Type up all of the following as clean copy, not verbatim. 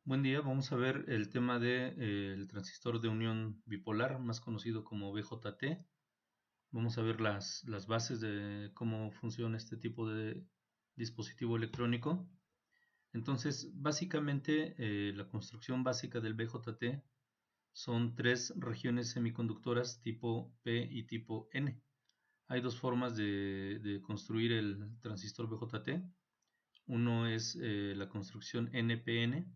Buen día, vamos a ver el tema del transistor de unión bipolar, más conocido como BJT. Vamos a ver las bases de cómo funciona este tipo de dispositivo electrónico. Entonces, básicamente, la construcción básica del BJT son tres regiones semiconductoras tipo P y tipo N. Hay dos formas de construir el transistor BJT. Uno es la construcción NPN,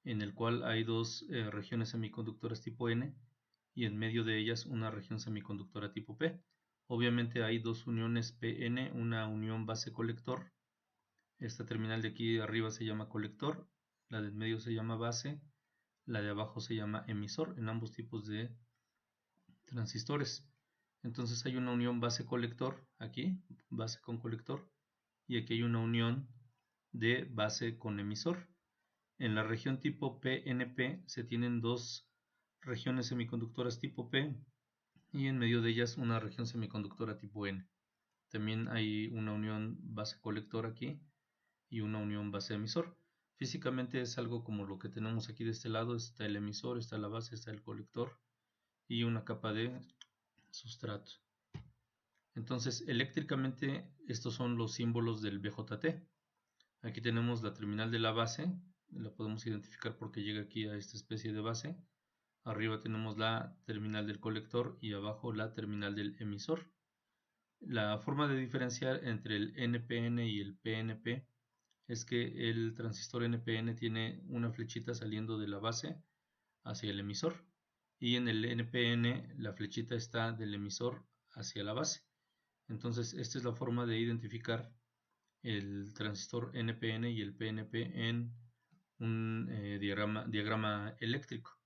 en el cual hay dos regiones semiconductoras tipo N y en medio de ellas una región semiconductora tipo P. Obviamente hay dos uniones PN, una unión base colector. Esta terminal de aquí arriba se llama colector, la del medio se llama base, la de abajo se llama emisor en ambos tipos de transistores. Entonces hay una unión base colector aquí, base con colector, y aquí hay una unión de base con emisor. En la región tipo PNP se tienen dos regiones semiconductoras tipo P y en medio de ellas una región semiconductora tipo N. También hay una unión base colector aquí y una unión base emisor. Físicamente es algo como lo que tenemos aquí de este lado, está el emisor, está la base, está el colector y una capa de sustrato. Entonces, eléctricamente estos son los símbolos del BJT. Aquí tenemos la terminal de la base, la podemos identificar porque llega aquí a esta especie de base. Arriba tenemos la terminal del colector y abajo la terminal del emisor. La forma de diferenciar entre el NPN y el PNP es que el transistor NPN tiene una flechita saliendo de la base hacia el emisor y en el NPN la flechita está del emisor hacia la base. Entonces esta es la forma de identificar el transistor NPN y el PNP en un diagrama eléctrico.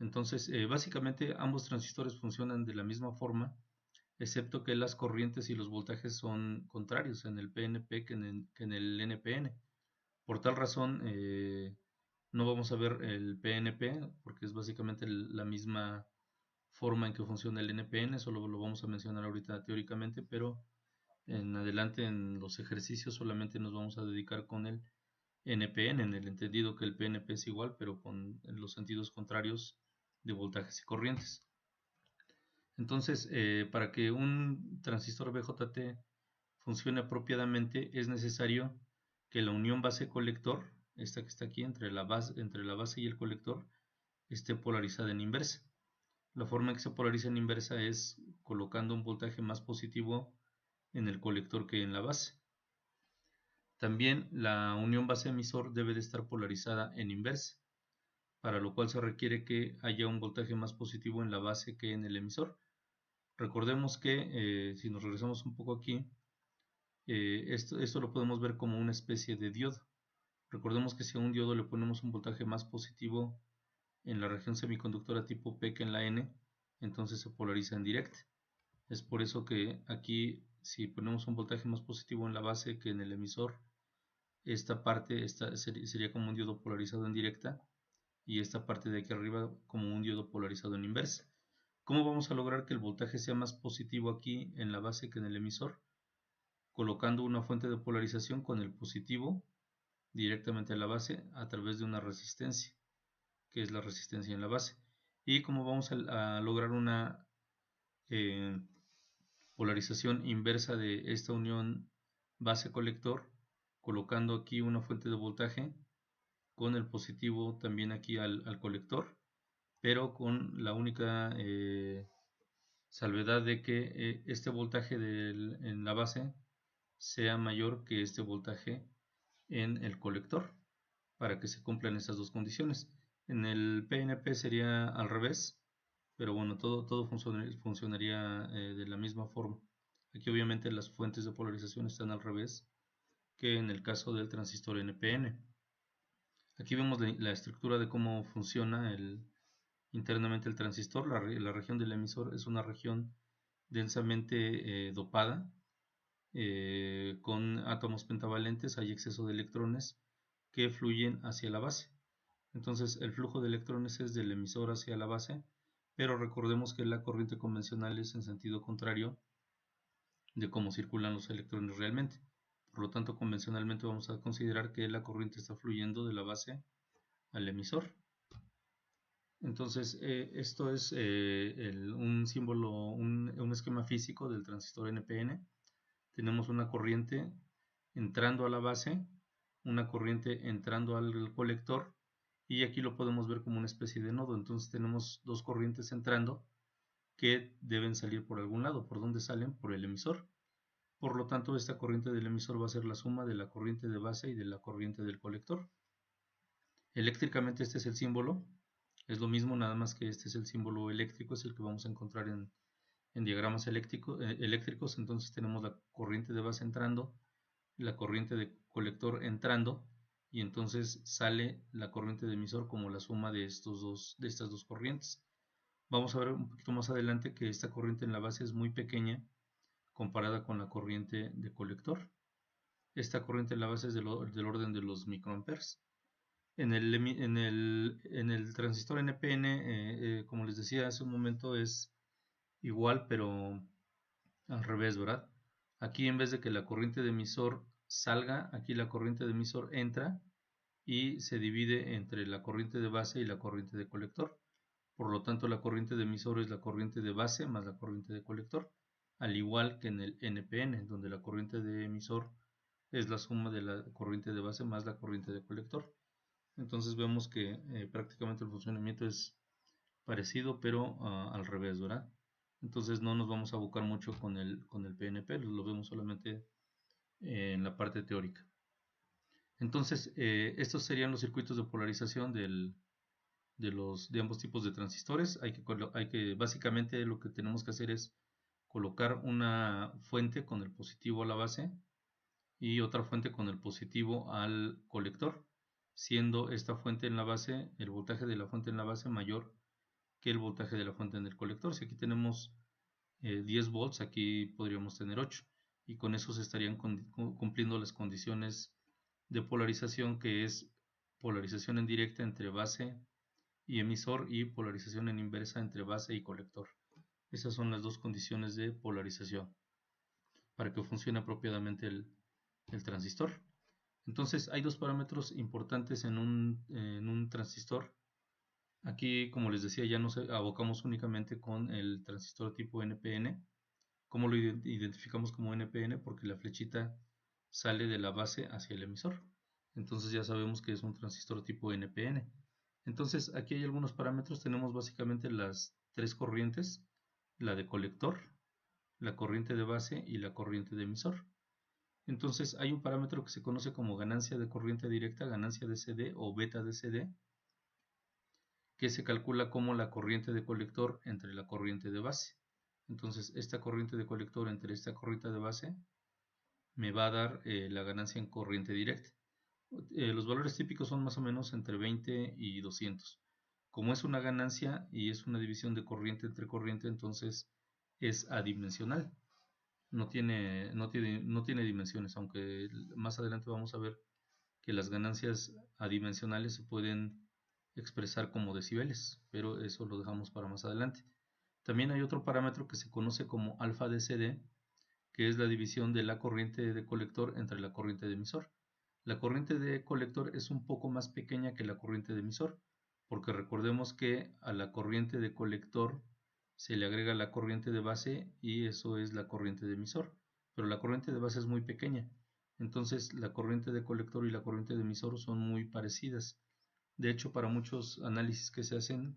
Entonces, básicamente ambos transistores funcionan de la misma forma, excepto que las corrientes y los voltajes son contrarios en el PNP que en el NPN. Por tal razón, no vamos a ver el PNP porque es básicamente la misma forma en que funciona el NPN, solo lo vamos a mencionar ahorita teóricamente, pero en adelante en los ejercicios solamente nos vamos a dedicar con el NPN, en el entendido que el PNP es igual, pero con los sentidos contrarios de voltajes y corrientes. Entonces, para que un transistor BJT funcione apropiadamente, es necesario que la unión base-colector, esta que está aquí entre la base y el colector, esté polarizada en inversa. La forma en que se polariza en inversa es colocando un voltaje más positivo en el colector que en la base. También la unión base-emisor debe de estar polarizada en inversa, para lo cual se requiere que haya un voltaje más positivo en la base que en el emisor. Recordemos que si nos regresamos un poco aquí, esto lo podemos ver como una especie de diodo. Recordemos que si a un diodo le ponemos un voltaje más positivo en la región semiconductora tipo P que en la N, entonces se polariza en directa. Es por eso que aquí, si ponemos un voltaje más positivo en la base que en el emisor, esta parte sería como un diodo polarizado en directa y esta parte de aquí arriba como un diodo polarizado en inversa. ¿Cómo vamos a lograr que el voltaje sea más positivo aquí en la base que en el emisor? Colocando una fuente de polarización con el positivo directamente a la base a través de una resistencia, que es la resistencia en la base. ¿Y cómo vamos a lograr una eh, polarización inversa de esta unión base-colector? Colocando aquí una fuente de voltaje con el positivo también aquí al colector, pero con la única salvedad de que este voltaje en la base sea mayor que este voltaje en el colector para que se cumplan estas dos condiciones. En el PNP sería al revés, pero bueno, todo funcionaría de la misma forma. Aquí obviamente las fuentes de polarización están al revés que en el caso del transistor NPN. Aquí vemos la estructura de cómo funciona internamente el transistor. La región del emisor es una región densamente dopada con átomos pentavalentes. Hay exceso de electrones que fluyen hacia la base. Entonces el flujo de electrones es del emisor hacia la base, pero recordemos que la corriente convencional es en sentido contrario de cómo circulan los electrones realmente. Por lo tanto, convencionalmente vamos a considerar que la corriente está fluyendo de la base al emisor. Entonces, esto es un símbolo, un esquema físico del transistor NPN. Tenemos una corriente entrando a la base, una corriente entrando al colector, y aquí lo podemos ver como una especie de nodo. Entonces tenemos dos corrientes entrando que deben salir por algún lado. ¿Por dónde salen? Por el emisor. Por lo tanto, esta corriente del emisor va a ser la suma de la corriente de base y de la corriente del colector. Eléctricamente este es el símbolo. Es lo mismo, nada más que este es el símbolo eléctrico, es el que vamos a encontrar en diagramas eléctricos. Entonces tenemos la corriente de base entrando, la corriente de colector entrando, y entonces sale la corriente de emisor como la suma de estas dos corrientes. Vamos a ver un poquito más adelante que esta corriente en la base es muy pequeña comparada con la corriente de colector. Esta corriente en la base es del orden de los microamperes. En el transistor NPN, como les decía hace un momento, es igual, pero al revés, ¿verdad? Aquí, en vez de que la corriente de emisor salga, aquí la corriente de emisor entra y se divide entre la corriente de base y la corriente de colector. Por lo tanto, la corriente de emisor es la corriente de base más la corriente de colector, al igual que en el NPN, donde la corriente de emisor es la suma de la corriente de base más la corriente de colector. Entonces vemos que prácticamente el funcionamiento es parecido, pero al revés, ¿verdad? Entonces no nos vamos a abocar mucho con el PNP, lo vemos solamente en la parte teórica. Entonces, estos serían los circuitos de polarización de ambos tipos de transistores. Básicamente lo que tenemos que hacer es colocar una fuente con el positivo a la base y otra fuente con el positivo al colector, siendo esta fuente en la base, el voltaje de la fuente en la base mayor que el voltaje de la fuente en el colector. Si aquí tenemos 10 volts, aquí podríamos tener 8, y con eso se estarían cumpliendo las condiciones de polarización, que es polarización en directa entre base y emisor y polarización en inversa entre base y colector. Esas son las dos condiciones de polarización para que funcione apropiadamente el transistor. Entonces hay dos parámetros importantes en un transistor. Aquí, como les decía, ya nos abocamos únicamente con el transistor tipo NPN. ¿Cómo lo identificamos como NPN? Porque la flechita sale de la base hacia el emisor. Entonces ya sabemos que es un transistor tipo NPN. Entonces aquí hay algunos parámetros. Tenemos básicamente las tres corrientes: la de colector, la corriente de base y la corriente de emisor. Entonces hay un parámetro que se conoce como ganancia de corriente directa, ganancia de CD o beta de CD, que se calcula como la corriente de colector entre la corriente de base. Entonces esta corriente de colector entre esta corriente de base me va a dar la ganancia en corriente directa. Los valores típicos son más o menos entre 20 y 200. Como es una ganancia y es una división de corriente entre corriente, entonces es adimensional. No tiene dimensiones, aunque más adelante vamos a ver que las ganancias adimensionales se pueden expresar como decibeles, pero eso lo dejamos para más adelante. También hay otro parámetro que se conoce como alfa de CD, que es la división de la corriente de colector entre la corriente de emisor. La corriente de colector es un poco más pequeña que la corriente de emisor, porque recordemos que a la corriente de colector se le agrega la corriente de base y eso es la corriente de emisor, pero la corriente de base es muy pequeña. Entonces la corriente de colector y la corriente de emisor son muy parecidas. De hecho, para muchos análisis que se hacen,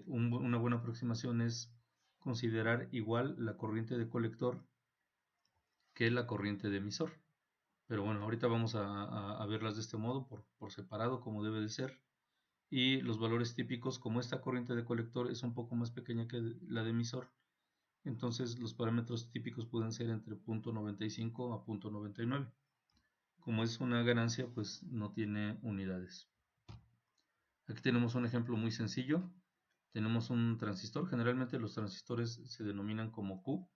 una buena aproximación es considerar igual la corriente de colector que la corriente de emisor. Pero bueno, ahorita vamos a verlas de este modo, por separado, como debe de ser. Y los valores típicos, como esta corriente de colector es un poco más pequeña que la de emisor, entonces los parámetros típicos pueden ser entre 0.95 a 0.99. Como es una ganancia, pues no tiene unidades. Aquí tenemos un ejemplo muy sencillo. Tenemos un transistor. Generalmente los transistores se denominan como Q.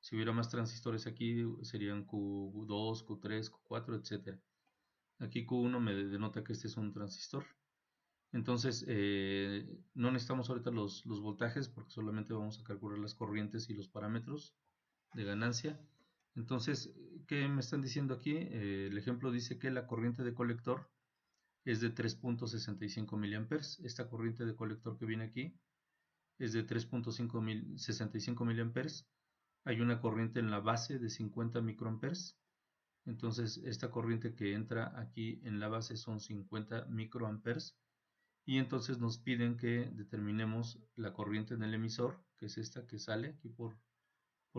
Si hubiera más transistores aquí serían Q2, Q3, Q4, etc. Aquí Q1 me denota que este es un transistor. Entonces no necesitamos ahorita los voltajes porque solamente vamos a calcular las corrientes y los parámetros de ganancia. Entonces, ¿qué me están diciendo aquí? El ejemplo dice que la corriente de colector es de 3.65 miliamperes. Esta corriente de colector que viene aquí es de 3.65 miliamperes. Hay una corriente en la base de 50 microamperes. Entonces esta corriente que entra aquí en la base son 50 microamperes. Y entonces nos piden que determinemos la corriente en el emisor, que es esta que sale aquí por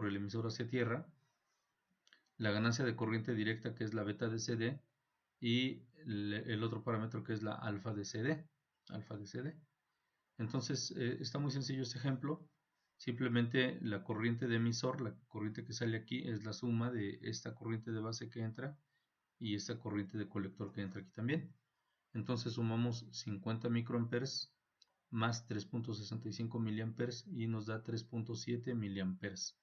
el emisor hacia tierra, la ganancia de corriente directa, que es la beta de CD, y el otro parámetro, que es la alfa de CD. Entonces está muy sencillo este ejemplo. Simplemente la corriente de emisor, la corriente que sale aquí, es la suma de esta corriente de base que entra y esta corriente de colector que entra aquí también. Entonces sumamos 50 microamperes más 3.65 miliamperes y nos da 3.7 miliamperes.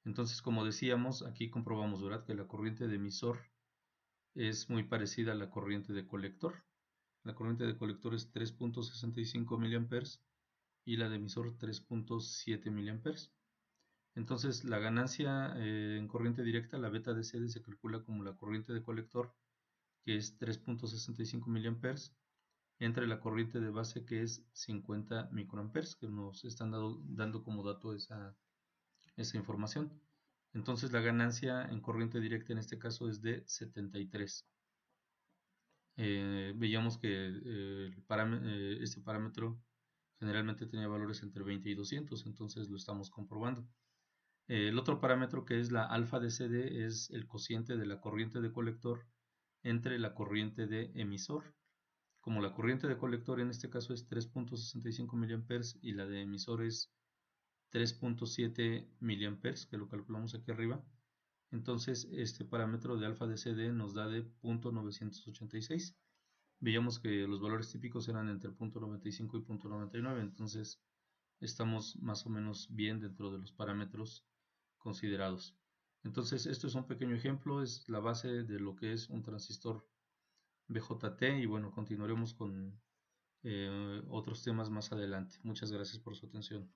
Entonces, como decíamos, aquí comprobamos, ¿verdad?, que la corriente de emisor es muy parecida a la corriente de colector. La corriente de colector es 3.65 miliamperes y la de emisor 3.7 miliamperes. Entonces, la ganancia en corriente directa, la beta de CD, se calcula como la corriente de colector, que es 3.65 miliamperes, entre la corriente de base, que es 50 microamperes, que nos están dando como dato esa información. Entonces la ganancia en corriente directa en este caso es de 73. Veíamos que este parámetro generalmente tenía valores entre 20 y 200, entonces lo estamos comprobando. El otro parámetro, que es la alfa de CD, es el cociente de la corriente de colector entre la corriente de emisor. Como la corriente de colector en este caso es 3.65 miliamperes y la de emisor es 3.7 miliamperes, que lo calculamos aquí arriba, entonces este parámetro de alfa de CD nos da de 0.986. Veíamos que los valores típicos eran entre 0.95 y 0.99, entonces estamos más o menos bien dentro de los parámetros considerados. Entonces esto es un pequeño ejemplo, es la base de lo que es un transistor BJT, y bueno, continuaremos con otros temas más adelante. Muchas gracias por su atención.